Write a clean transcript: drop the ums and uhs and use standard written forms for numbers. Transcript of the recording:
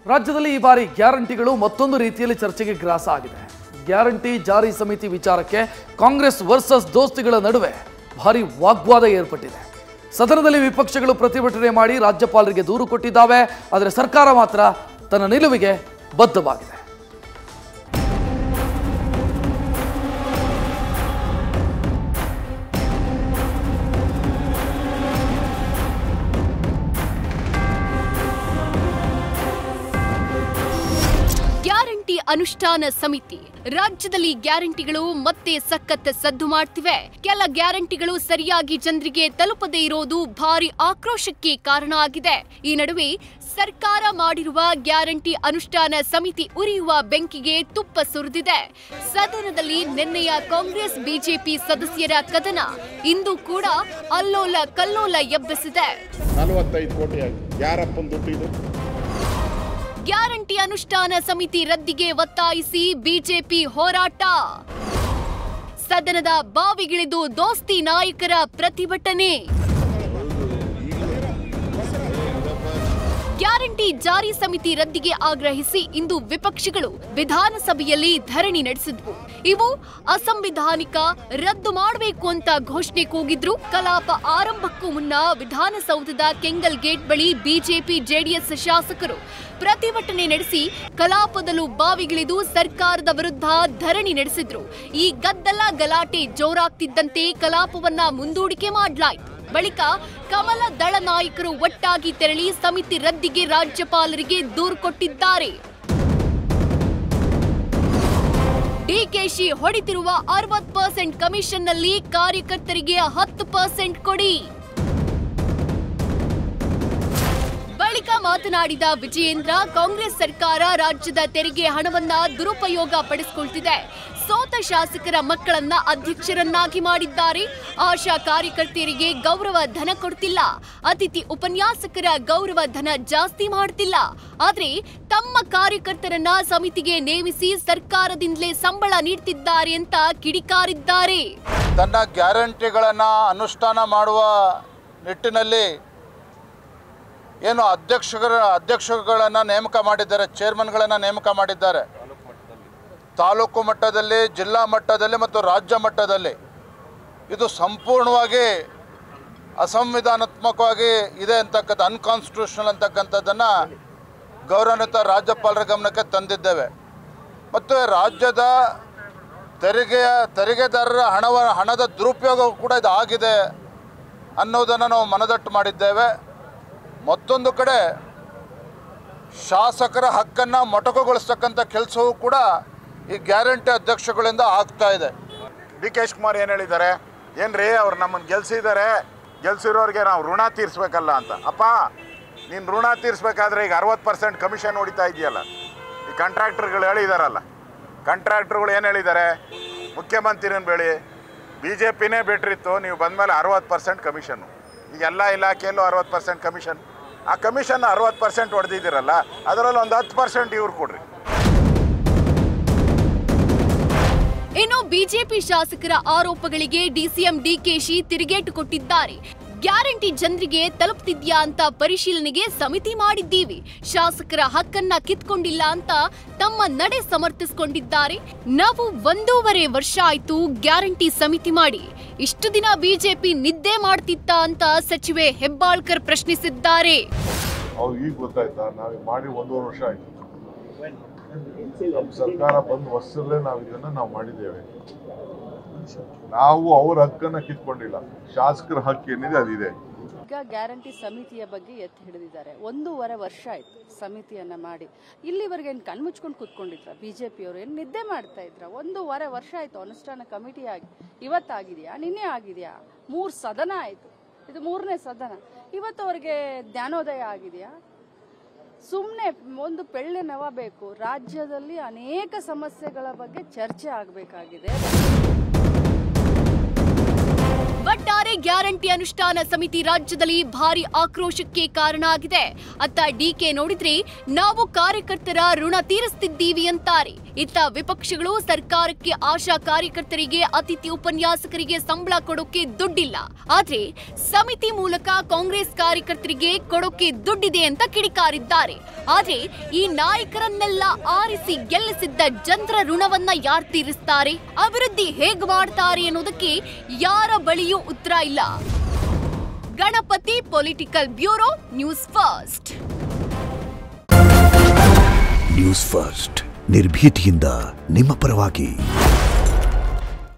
ರಾಜ್ಯದಲ್ಲಿ ಈ ಬಾರಿ ಗ್ಯಾರಂಟಿಗಳು ಮತ್ತೊಂದು ರೀತಿಯಲ್ಲಿ ಚರ್ಚೆಗೆ ಗ್ರಾಸ ಆಗಿದೆ. ಗ್ಯಾರಂಟಿ ಜಾರಿ ಸಮಿತಿ ವಿಚಾರಕ್ಕೆ ಕಾಂಗ್ರೆಸ್ ವರ್ಸಸ್ ದೋಸ್ತಿಗಳ ನಡುವೆ ಭಾರಿ ವಾಗ್ವಾದ ಏರ್ಪಟ್ಟಿದೆ. ಸದನದಲ್ಲಿ ವಿಪಕ್ಷಗಳು ಪ್ರತಿಭಟನೆ ಮಾಡಿ ರಾಜ್ಯಪಾಲರಿಗೆ ದೂರು ಕೊಟ್ಟಿದ್ದಾವೆ. ಆದರೆ ಸರ್ಕಾರ ಮಾತ್ರ ತನ್ನ ನಿಲುವಿಗೆ ಬದ್ಧವಾಗಿದೆ. ಗ್ಯಾರಂಟಿ ಅನುಷ್ಠಾನ ಸಮಿತಿ ರಾಜ್ಯದಲ್ಲಿ ಗ್ಯಾರಂಟಿಗಳು ಮತ್ತೆ ಸಖತ್ ಸದ್ದು ಮಾಡ್ತಿವೆ. ಕೆಲ ಗ್ಯಾರಂಟಿಗಳು ಸರಿಯಾಗಿ ಜನರಿಗೆ ತಲುಪದೇ ಇರೋದು ಭಾರಿ ಆಕ್ರೋಶಕ್ಕೆ ಕಾರಣ ಆಗಿದೆ. ಈ ನಡುವೆ ಸರ್ಕಾರ ಮಾಡಿರುವ ಗ್ಯಾರಂಟಿ ಅನುಷ್ಠಾನ ಸಮಿತಿ ಉರಿಯುವ ಬೆಂಕಿಗೆ ತುಪ್ಪ ಸುರಿದಿದೆ. ಸದನದಲ್ಲಿ ನಿನ್ನೆಯ ಕಾಂಗ್ರೆಸ್ ಬಿಜೆಪಿ ಸದಸ್ಯರ ಕದನ ಇಂದು ಕೂಡ ಅಲ್ಲೋಲ ಕಲ್ಲೋಲ ಎಬ್ಬಿಸಿದೆ. 45 ಕೋಟಿ ಯಾರಪ್ಪನ ದುಡ್ಡು ಇದು? ಗ್ಯಾರಂಟಿ ಅನುಷ್ಠಾನ ಸಮಿತಿ ರದ್ದಿಗೆ ಒತ್ತಾಯಿಸಿ ಬಿಜೆಪಿ ಹೋರಾಟ. ಸದನದ ಬಾವಿಗಿಳಿದು ದೋಸ್ತಿ ನಾಯಕರ ಪ್ರತಿಭಟನೆ. ಗ್ಯಾರಂಟಿ ಜಾರಿ ಸಮಿತಿ ರದ್ದಿಗೆ ಆಗ್ರಹಿಸಿ ಇಂದು ವಿಪಕ್ಷಗಳು ವಿಧಾನಸಭೆಯಲ್ಲಿ ಧರಣಿ ನಡೆಸಿದ್ವು. ಇವು ಅಸಂವಿಧಾನಿಕ, ರದ್ದು ಮಾಡಬೇಕು ಅಂತ ಘೋಷಣೆ ಕೂಗಿದ್ರು. ಕಲಾಪ ಆರಂಭಕ್ಕೂ ಮುನ್ನ ವಿಧಾನಸೌಧದ ಕೆಂಗಲ್ ಗೇಟ್ ಬಳಿ ಬಿಜೆಪಿ ಜೆಡಿಎಸ್ ಶಾಸಕರು ಪ್ರತಿಭಟನೆ ನಡೆಸಿ ಕಲಾಪದಲ್ಲೂ ಬಾವಿಗಿಳಿದು ಸರ್ಕಾರದ ವಿರುದ್ಧ ಧರಣಿ ನಡೆಸಿದ್ರು. ಈ ಗದ್ದಲ ಗಲಾಟೆ ಜೋರಾಗ್ತಿದ್ದಂತೆ ಕಲಾಪವನ್ನ ಮುಂದೂಡಿಕೆ ಮಾಡಲಾಯಿತು. ಬಳಿಕ ಕಮಲ ದಳ ನಾಯಕರು ಒಟ್ಟಾಗಿ ತೆರಳಿ ಸಮಿತಿ ರದ್ದಿಗೆ ರಾಜ್ಯಪಾಲರಿಗೆ ದೂರು ಕೊಟ್ಟಿದ್ದಾರೆ. ಡಿಕೆಶಿ ಹೊಡಿತಿರುವ 60% ಕಮಿಷನ್ನಲ್ಲಿ ಕಾರ್ಯಕರ್ತರಿಗೆ 10% ಕೊಡಿ. ಬಳಿಕ ಮಾತನಾಡಿದ ವಿಜಯೇಂದ್ರ, ಕಾಂಗ್ರೆಸ್ ಸರ್ಕಾರ ರಾಜ್ಯದ ತೆರಿಗೆ ಹಣವನ್ನ ದುರುಪಯೋಗ ಪಡಿಸಿಕೊಳ್ತಿದೆ. ಸೋತ ಶಾಸಕರ ಮಕ್ಕಳನ್ನ ಅಧ್ಯಕ್ಷರನ್ನಾಗಿ ಮಾಡಿದ್ದಾರೆ. ಆಶಾ ಕಾರ್ಯಕರ್ತೆಯರಿಗೆ ಗೌರವ ಧನ ಕೊಡ್ತಿಲ್ಲ. ಅತಿಥಿ ಉಪನ್ಯಾಸಕರ ಗೌರವ ಧನ ಜಾಸ್ತಿ ಮಾಡ್ತಿಲ್ಲ. ಆದ್ರೆ ತಮ್ಮ ಕಾರ್ಯಕರ್ತರನ್ನ ಸಮಿತಿಗೆ ನೇಮಿಸಿ ಸರ್ಕಾರದಿಂದಲೇ ಸಂಬಳ ನೀಡ್ತಿದ್ದಾರೆ ಅಂತ ಕಿಡಿಕಾರಿದ್ದಾರೆ. ತನ್ನ ಗ್ಯಾರಂಟಿಗಳನ್ನ ಅನುಷ್ಠಾನ ಮಾಡುವ ನಿಟ್ಟಿನಲ್ಲಿ ಏನು ಅಧ್ಯಕ್ಷಗಳನ್ನ ನೇಮಕ ಮಾಡಿದ್ದಾರೆ, ಚೇರ್ಮನ್ಗಳನ್ನ ನೇಮಕ ಮಾಡಿದ್ದಾರೆ. ತಾಲೂಕು ಮಟ್ಟದಲ್ಲಿ, ಜಿಲ್ಲಾ ಮಟ್ಟದಲ್ಲಿ ಮತ್ತು ರಾಜ್ಯ ಮಟ್ಟದಲ್ಲಿ ಇದು ಸಂಪೂರ್ಣವಾಗಿ ಅಸಂವಿಧಾನಾತ್ಮಕವಾಗಿ ಇದೆ ಅಂತಕ್ಕಂಥ, ಅನ್ಕಾನ್ಸ್ಟಿಟ್ಯೂಷನಲ್ ಅಂತಕ್ಕಂಥದ್ದನ್ನು ಗೌರವಾನ್ವಿತ ರಾಜ್ಯಪಾಲರ ಗಮನಕ್ಕೆ ತಂದಿದ್ದೇವೆ. ಮತ್ತು ರಾಜ್ಯದ ತೆರಿಗೆದಾರರ ಹಣದ ದುರುಪಯೋಗ ಕೂಡ ಇದು ಆಗಿದೆ ಅನ್ನೋದನ್ನು ನಾವು ಮನದಟ್ಟು ಮಾಡಿದ್ದೇವೆ. ಮತ್ತೊಂದು ಕಡೆ ಶಾಸಕರ ಹಕ್ಕನ್ನು ಮೊಟಕುಗೊಳಿಸ್ತಕ್ಕಂಥ ಕೆಲಸವೂ ಕೂಡ ಈ ಗ್ಯಾರಂಟಿ ಅಧ್ಯಕ್ಷಗಳಿಂದ ಆಗ್ತಾ ಇದೆ. ಡಿ.ಕೆ. ಶಿವಕುಮಾರ್ ಏನು ಹೇಳಿದ್ದಾರೆ? ಏನ್ರಿ ಅವ್ರು ನಮ್ಮನ್ನು ಗೆಲ್ಸಿರೋರಿಗೆ ನಾವು ಋಣ ತೀರಿಸ್ಬೇಕಲ್ಲ ಅಂತ. ಅಪ್ಪ, ನೀನು ಋಣ ತೀರಿಸ್ಬೇಕಾದ್ರೆ ಈಗ 60% ಕಮಿಷನ್ ಹೊಡಿತಾ ಇದೆಯಲ್ಲ. ಈ ಕಾಂಟ್ರಾಕ್ಟರ್ಗಳು ಹೇಳಿದಾರಲ್ಲ, ಕಾಂಟ್ರಾಕ್ಟರ್ಗಳು ಏನು ಹೇಳಿದ್ದಾರೆ? ಮುಖ್ಯಮಂತ್ರಿನ ಬೇಳಿ BJPನೇ ಬೆಟ್ರಿತ್ತು, ನೀವು ಬಂದಮೇಲೆ 60% ಕಮಿಷನ್ನು. ಈಗ ಎಲ್ಲ ಇಲಾಖೆಯಲ್ಲೂ 60% ಕಮಿಷನ್. ಆ ಕಮಿಷನ್ 60% ಹೊಡೆದಿದ್ದೀರಲ್ಲ, ಅದರಲ್ಲಿ ಒಂದು 10% ಇವ್ರು ಕೊಡ್ರಿ. ಇನ್ನು ಬಿಜೆಪಿ ಶಾಸಕರ ಆರೋಪಗಳಿಗೆ ಡಿಸಿಎಂ ಡಿಕೆಶಿ ತಿರುಗೇಟು ಕೊಟ್ಟಿದ್ದಾರೆ. ಗ್ಯಾರಂಟಿ ಜನರಿಗೆ ತಲುಪ್ತಿದ್ಯಾ ಅಂತ ಪರಿಶೀಲನೆಗೆ ಸಮಿತಿ ಮಾಡಿದ್ದೀವಿ. ಶಾಸಕರ ಹಕ್ಕನ್ನ ಕಿತ್ಕೊಂಡಿಲ್ಲ ಅಂತ ತಮ್ಮ ನಡೆ ಸಮರ್ಥಿಸಿಕೊಂಡಿದ್ದಾರೆ. ನಾವು 1.5 ವರ್ಷ ಆಯ್ತು ಗ್ಯಾರಂಟಿ ಸಮಿತಿ ಮಾಡಿ. ಇಷ್ಟು ದಿನ ಬಿಜೆಪಿ ನಿದ್ದೆ ಮಾಡ್ತಿತ್ತ ಅಂತ ಸಚಿವೆ ಹೆಬ್ಬಾಳ್ಕರ್ ಪ್ರಶ್ನಿಸಿದ್ದಾರೆ. ಈಗ ಗೊತ್ತಾಯ್ತಾ? ನಾವು ಮಾಡಿ 1.5 ವರ್ಷ ಆಯ್ತು. ನಮ್ಮ ಸರ್ಕಾರ ಬಂದ ವರ್ಷದಲ್ಲೇ ನಾವು ಇದನ್ನ ಮಾಡಿದ್ದೇವೆ. ನಾವು ಅವ್ರ ಹಕ್ಕನ್ನ ಕಿತ್ಕೊಂಡಿಲ್ಲ. ಶಾಸಕರ ಹಕ್ಕು ಏನಿದೆ ಅದಿದೆ. ಈಗ ಗ್ಯಾರಂಟಿ ಸಮಿತಿಯ ಬಗ್ಗೆ ಎತ್ತಿ ಹಿಡಿದಿದ್ದಾರೆ. 1.5 ವರ್ಷ ಆಯ್ತು ಸಮಿತಿಯನ್ನ ಮಾಡಿ. ಇಲ್ಲಿವರೆಗೆ ಏನು ಕಣ್ಮುಚ್ಕೊಂಡು ಕೂತ್ಕೊಂಡಿದ್ರ ಬಿಜೆಪಿಯವರು? ಏನು ನಿದ್ದೆ ಮಾಡ್ತಾ ಇದ್ರ? 1.5 ವರ್ಷ ಆಯ್ತು ಅನುಷ್ಠಾನ ಕಮಿಟಿ ಆಗಿ. ಇವತ್ತಾಗಿದೆಯಾ? ನಿನ್ನೆ ಆಗಿದೆಯಾ? 3 ಸದನ ಆಯ್ತು. ಇದು 3ನೇ ಸದನ. ಇವತ್ತವರೆಗೆ ಜ್ಞಾನೋದಯ ಆಗಿದೆಯಾ? ಸುಮ್ಮನೆ ಒಂದು ಪೆಳ್ಳೆ ನವ ಬೇಕು. ರಾಜ್ಯದಲ್ಲಿ ಅನೇಕ ಸಮಸ್ಯೆಗಳ ಬಗ್ಗೆ ಚರ್ಚೆ ಆಗಬೇಕಾಗಿದೆ. ಒಟ್ಟಾರೆ ಗ್ಯಾರಂಟಿ ಅನುಷ್ಠಾನ ಸಮಿತಿ ರಾಜ್ಯದಲ್ಲಿ ಭಾರಿ ಆಕ್ರೋಶಕ್ಕೆ ಕಾರಣ ಆಗಿದೆ. ಅತ್ತ ಡಿಕೆ ನೋಡಿದ್ರೆ ನಾವು ಕಾರ್ಯಕರ್ತರ ಋಣ ತೀರಿಸ್ತಿದ್ದೀವಿ ಅಂತಾರೆ. ಇತ್ತ ವಿಪಕ್ಷಗಳು ಸರ್ಕಾರಕ್ಕೆ ಆಶಾ ಕಾರ್ಯಕರ್ತರಿಗೆ ಅತಿಥಿ ಉಪನ್ಯಾಸಕರಿಗೆ ಸಂಬಳ ಕೊಡೋಕೆ ದುಡ್ಡಿಲ್ಲ, ಆದ್ರೆ ಸಮಿತಿ ಮೂಲಕ ಕಾಂಗ್ರೆಸ್ ಕಾರ್ಯಕರ್ತರಿಗೆ ಕೊಡೋಕೆ ದುಡ್ಡಿದೆ ಅಂತ ಕಿಡಿಕಾರಿದ್ದಾರೆ. ಆದ್ರೆ ಈ ನಾಯಕರನ್ನೆಲ್ಲ ಆರಿಸಿ ಗೆಲ್ಲಿಸಿದ್ದ ಜನರ ಋಣವನ್ನ ಯಾರು ತೀರಿಸ್ತಾರೆ, ಅಭಿವೃದ್ಧಿ ಹೇಗ್ ಮಾಡ್ತಾರೆ ಅನ್ನೋದಕ್ಕೆ ಯಾರ ಬಳಿಯೂ ಉತ್ತರ ಇಲ್ಲ. Ganapati political bureau, news first. News first ನಿರ್ಭೀತಿಯಿಂದ ನಿಮ್ಮ ಪರವಾಗಿ.